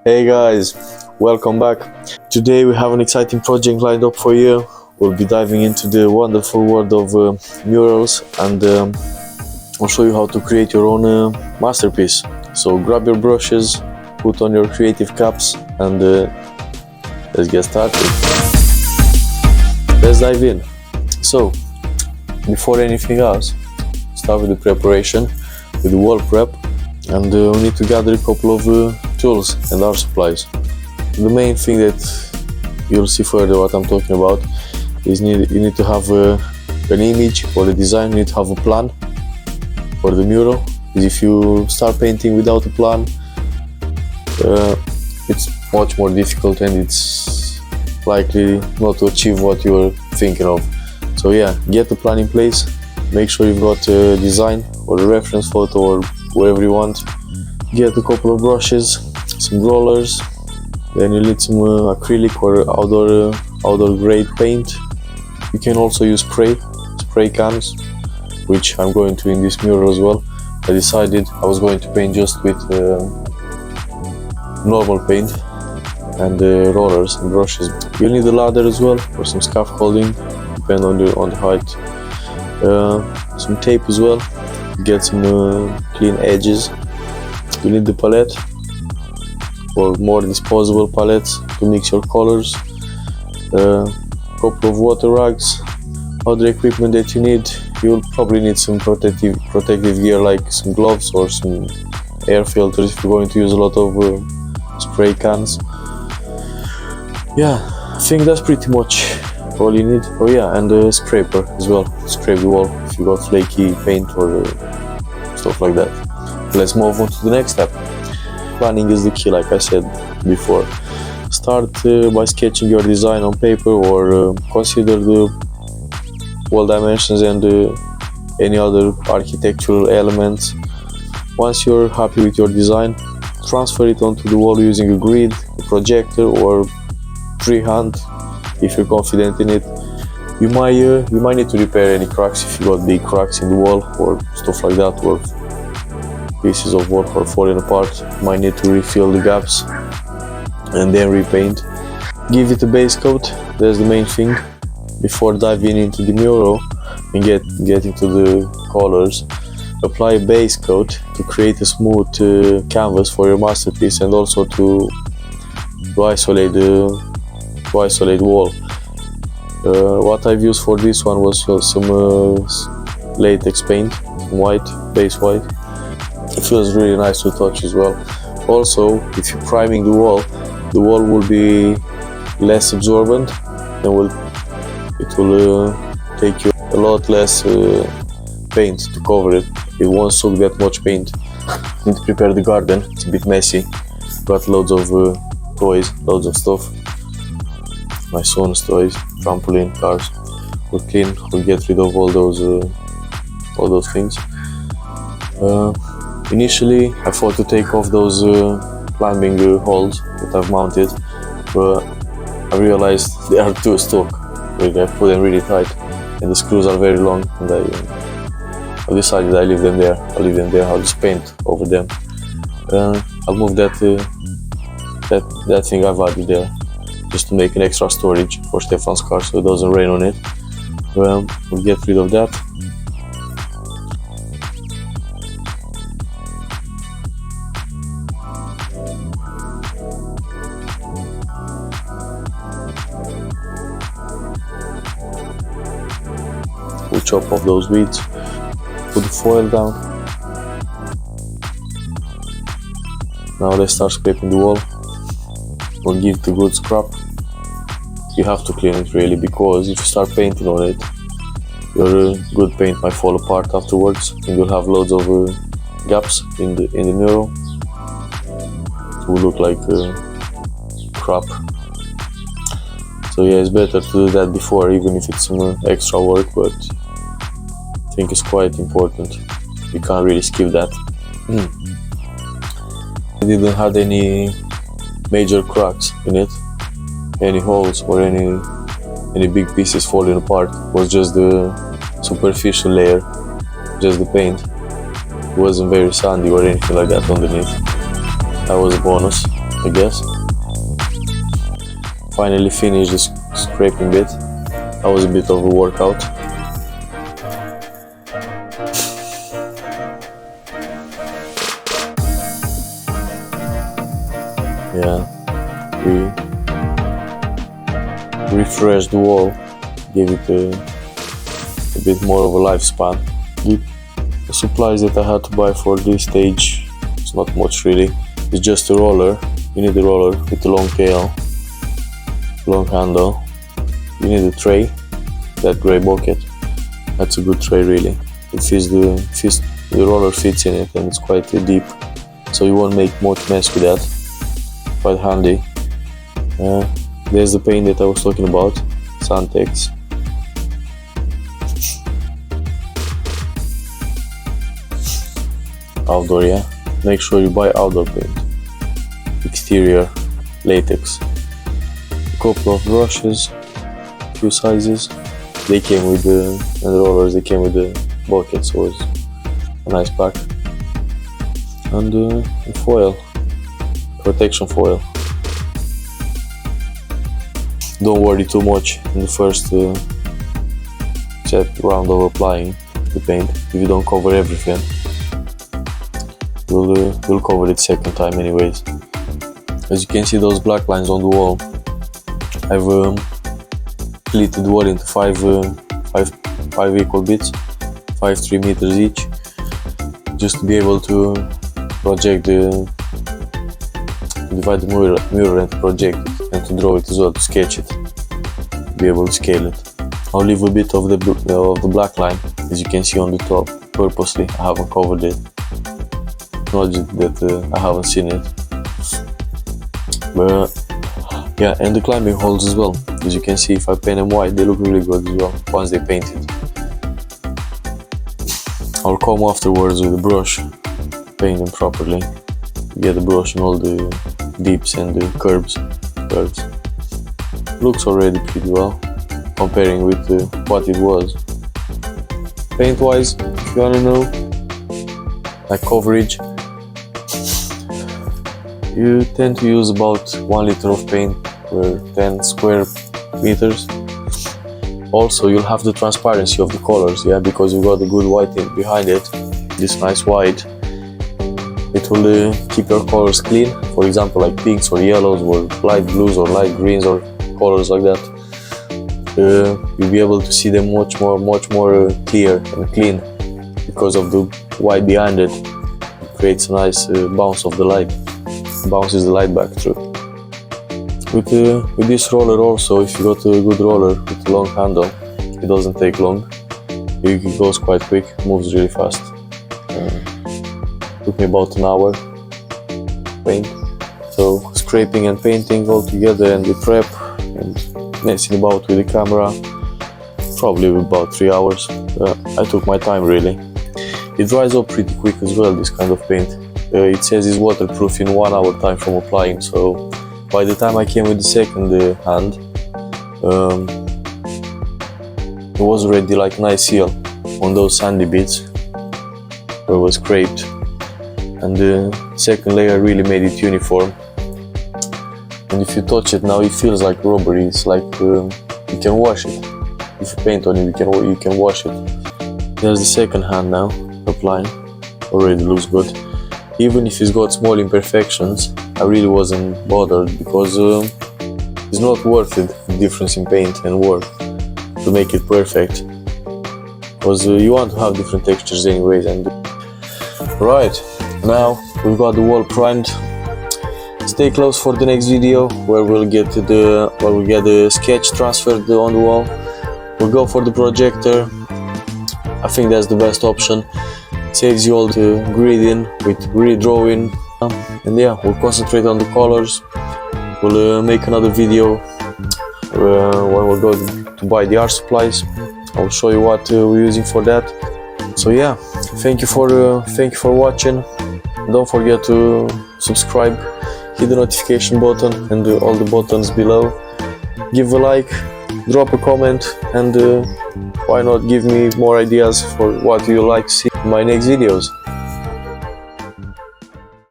Hey guys, welcome back. Today we have an exciting project lined up for you. We'll be diving into the wonderful world of murals, and I'll show you how to create your own masterpiece. So grab your brushes, put on your creative caps, and let's get started. Let's dive in. So before anything else, start with the preparation, with the wall prep, and we need to gather a couple of tools and art supplies. The main thing that you'll see further what I'm talking about is you need to have an image or a design. You need to have a plan for the mural, because if you start painting without a plan, it's much more difficult and it's likely not to achieve what you're thinking of. So yeah, get the plan in place, make sure you've got a design or a reference photo or whatever you want. Get a couple of brushes, some rollers, then you need some acrylic or outdoor grade paint. You can also use spray cans, which I'm going to in this mural as well. I decided I was going to paint just with normal paint and rollers and brushes. You'll need a ladder as well, or some scaffolding, depending on the height. Some tape as well, get some clean edges. You need the palette or more disposable palettes to mix your colors, couple of water rags, other equipment that you need. You'll probably need some protective gear like some gloves or some air filters if you're going to use a lot of spray cans. Yeah, I think that's pretty much all you need. Oh yeah, and a scraper as well, scrape the wall if you got flaky paint or stuff like that. Let's move on to the next step. Planning is the key, like I said before. Start by sketching your design on paper, or consider the wall dimensions and any other architectural elements. Once you're happy with your design, transfer it onto the wall using a grid, a projector, or freehand if you're confident in it. You might need to repair any cracks if you got big cracks in the wall or stuff like that, or pieces of wall are falling apart. You might need to refill the gaps and then repaint. Give it a base coat, that's the main thing. Before diving into the mural and get into the colors, apply a base coat to create a smooth canvas for your masterpiece, and also to isolate the wall. What I've used for this one was some latex paint, white, base white. It feels really nice to touch as well. Also, if you're priming the wall will be less absorbent, and it will take you a lot less paint to cover it. It won't soak that much paint. Need to prepare the garden, it's a bit messy. Got loads of toys, loads of stuff. My son's toys, trampoline, cars. We'll get rid of all those things. Initially, I thought to take off those climbing holes that I've mounted, but I realized they are too stuck. I put them really tight, and the screws are very long, and I decided I leave them there. I'll just paint over them. I'll move that thing I've added there, just to make an extra storage for Stefan's car so it doesn't rain on it. We'll get rid of that. We'll chop off those weeds, put the foil down. Now let's start scraping the wall. We'll give it a good scrub. You have to clean it really, because if you start painting on it, your good paint might fall apart afterwards, and you'll have loads of gaps in the mural. It will look like crap. So yeah, it's better to do that before, even if it's some extra work, but I think it's quite important. You can't really skip that. I didn't have any major cracks in it, any holes or any big pieces falling apart. It was just the superficial layer, just the paint. It wasn't very sandy or anything like that underneath. That was a bonus. I guess. Finally finished the scraping bit. That was a bit of a workout. Yeah, we refreshed the wall, gave it a bit more of a lifespan. The supplies that I had to buy for this stage, it's not much really. It's just a roller. You need a roller with a long tail, long handle. You need a tray, that grey bucket. That's a good tray really. The roller fits in it and it's quite deep, so you won't make much mess with that. Quite handy. There's the paint that I was talking about, Santex. Outdoor, yeah. Make sure you buy outdoor paint. Exterior, latex. A couple of brushes, few sizes. They came with and the rollers. They came with the bucket, so it's a nice pack. And foil. Protection foil. Don't worry too much in the first round of applying the paint. If you don't cover everything, we'll cover it second time anyways. As you can see, those black lines on the wall, I've split the wall into five equal bits, 3 meters each, just to be able to project divide the mirror and project it, and to draw it as well, to sketch it, be able to scale it. I'll leave a bit of the black line, as you can see on the top, purposely. I haven't covered it, not just that I haven't seen it. But yeah, and the climbing holes as well. As you can see, if I paint them white, they look really good as well once they paint it. I'll come afterwards with a brush, paint them properly, get the brush and all the dips and the curves. Looks already pretty well, comparing with what it was. Paint wise, if you wanna know, like coverage, you tend to use about 1 liter of paint per 10 square meters. Also, you'll have the transparency of the colors, yeah, because you've got a good white behind it, this nice white. It will keep your colors clean, for example like pinks or yellows or light blues or light greens or colors like that. You'll be able to see them much more clear and clean because of the white behind it. It creates a nice bounce of the light, bounces the light back through. With this roller also, if you got a good roller with a long handle, it doesn't take long. It goes quite quick, moves really fast. Took me about an hour paint. So scraping and painting all together, and the prep and messing about with the camera, probably about 3 hours. I took my time really. It dries up pretty quick as well, this kind of paint. It says it's waterproof in 1 hour time from applying, so by the time I came with the second hand, it was already like nice seal on those sandy bits where it was scraped, and the second layer really made it uniform. And if you touch it now, it feels like rubbery. It's like you can wash it. If you paint on it, you can wash it. There's the second hand now applying. Already looks good. Even if it's got small imperfections, I really wasn't bothered, because it's not worth it, the difference in paint and work, to make it perfect, because you want to have different textures anyways. And right, now we've got the wall primed. Stay close for the next video where we'll get the sketch transferred on the wall. We'll go for the projector. I think that's the best option. It saves you all the gridding with grid drawing. And yeah, we'll concentrate on the colors. We'll make another video when we'll go to buy the art supplies. I'll show you what we're using for that. So yeah, thank you for watching. Don't forget to subscribe, hit the notification button and all the buttons below. Give a like, drop a comment, and why not give me more ideas for what you like to see in my next videos.